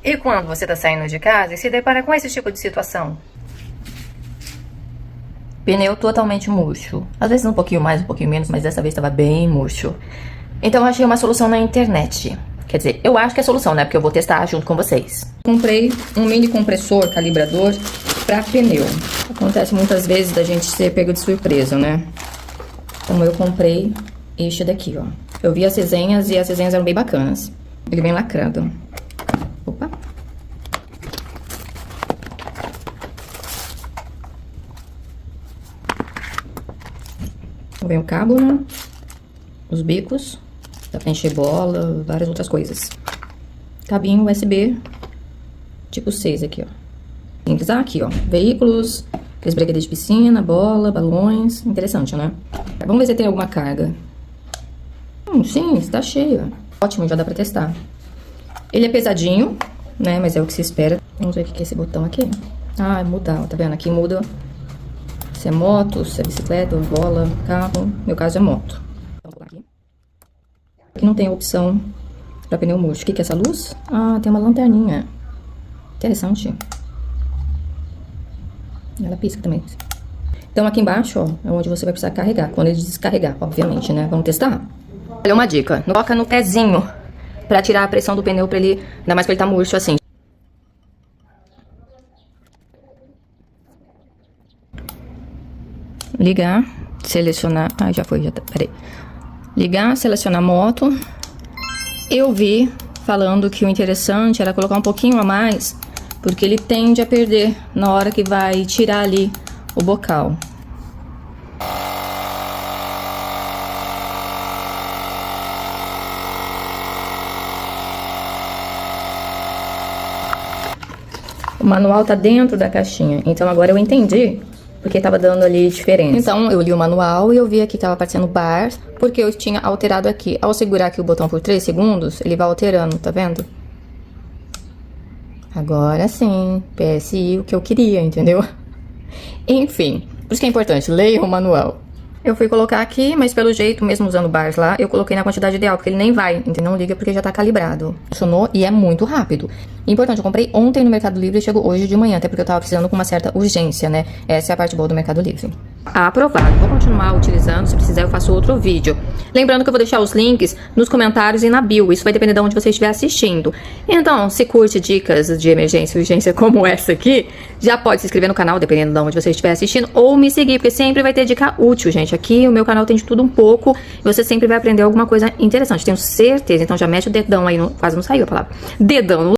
E quando você tá saindo de casa e se depara com esse tipo de situação? Pneu totalmente murcho. Às vezes um pouquinho mais, um pouquinho menos, mas dessa vez estava bem murcho. Então eu achei uma solução na internet. Quer dizer, eu acho que é solução, né? Porque eu vou testar junto com vocês. Comprei um mini compressor calibrador para pneu. Acontece muitas vezes da gente ser pego de surpresa, né? Então eu comprei este daqui, ó. Eu vi as resenhas e as resenhas eram bem bacanas. Ele vem lacrado. Opa! Vem o cabo, né? Os bicos. Dá pra encher bola, várias outras coisas. Cabinho USB, tipo 6 aqui, ó. Simples. Aqui, ó. Veículos, aqueles brinquedos de piscina, bola, balões. Interessante, né? Vamos ver se tem alguma carga. Sim, está cheio. Ótimo, já dá pra testar. Ele é pesadinho, né? Mas é o que se espera. Vamos ver o que é esse botão aqui. Ah, mudar, tá vendo? Aqui muda se é moto, se é bicicleta, bola, carro. No meu caso é moto. Então, vou aqui. Aqui não tem a opção para pneu murcho. O que é essa luz? Ah, tem uma lanterninha. Interessante. Ela pisca também. Então aqui embaixo, ó, é onde você vai precisar carregar. Quando ele descarregar, obviamente, né? Vamos testar? Olha uma dica. Coloca no pezinho para tirar a pressão do pneu, para ele, ainda mais que ele tá murcho assim. Ligar, selecionar. Ah, já foi, já tá. Peraí. Ligar, selecionar moto. Eu vi falando que o interessante era colocar um pouquinho a mais, porque ele tende a perder na hora que vai tirar ali o bocal. O manual tá dentro da caixinha, então agora eu entendi porque tava dando ali diferença. Então eu li o manual e eu vi aqui que tava aparecendo bar, porque eu tinha alterado aqui. Ao segurar aqui o botão por 3 segundos, ele vai alterando, tá vendo? Agora sim, PSI, o que eu queria, entendeu? Enfim, por isso que é importante, leia o manual. Eu fui colocar aqui, mas pelo jeito, mesmo usando bars lá, eu coloquei na quantidade ideal, porque ele nem vai, entendeu? Não liga porque já tá calibrado. Funcionou e é muito rápido. Importante, eu comprei ontem no Mercado Livre e chegou hoje de manhã, até porque eu tava precisando com uma certa urgência, né? Essa é a parte boa do Mercado Livre. Aprovado. Vou continuar utilizando, se precisar eu faço outro vídeo. Lembrando que eu vou deixar os links nos comentários e na bio, isso vai depender de onde você estiver assistindo. Então, se curte dicas de emergência e urgência como essa aqui, já pode se inscrever no canal, dependendo de onde você estiver assistindo, ou me seguir, porque sempre vai ter dica útil, gente. Aqui o meu canal tem de tudo um pouco, e você sempre vai aprender alguma coisa interessante, tenho certeza. Então já mete o dedão aí, quase não saiu a palavra, dedão no